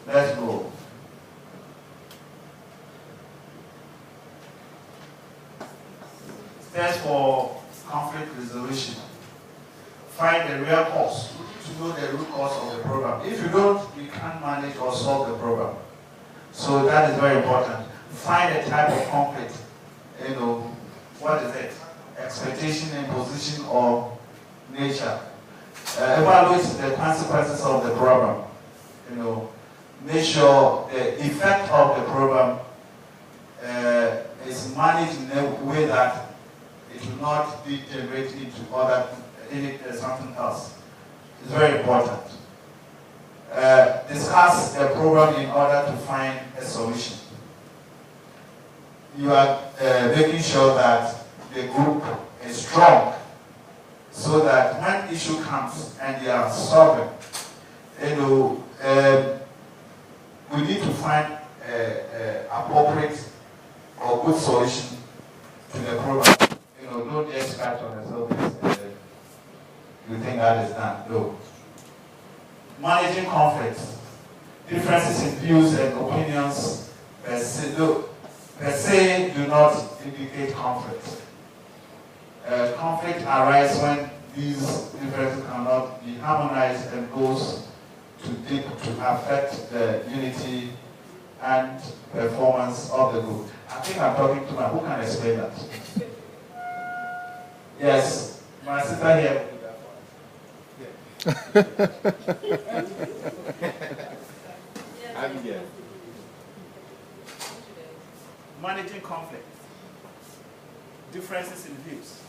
Let's go. Steps for conflict resolution. Find the real cause. You need to know the root cause of the problem. If you don't, you can't manage or solve the problem. So that is very important. Find the type of conflict. You know, what is it? Expectation, imposition, or nature. Evaluate the consequences of the problem. You know, make sure the effect of the problem is managed in a way that it will not degenerate into something else. It's very important. Discuss the problem in order to find a solution. You are making sure that the group is strong so that when issue comes and they are solving, you know, we need to find appropriate or good solution to the problem. You know, don't just scratch on the surface and you think that is done. No. Managing conflicts. Differences in views and opinions per se do not indicate conflict. Conflict arises when these differences cannot be harmonized and goes to affect the unity and performance of the group. I think I'm talking to my, who can explain that? Yes, my sister here. I'm here. Managing conflict. Differences in views.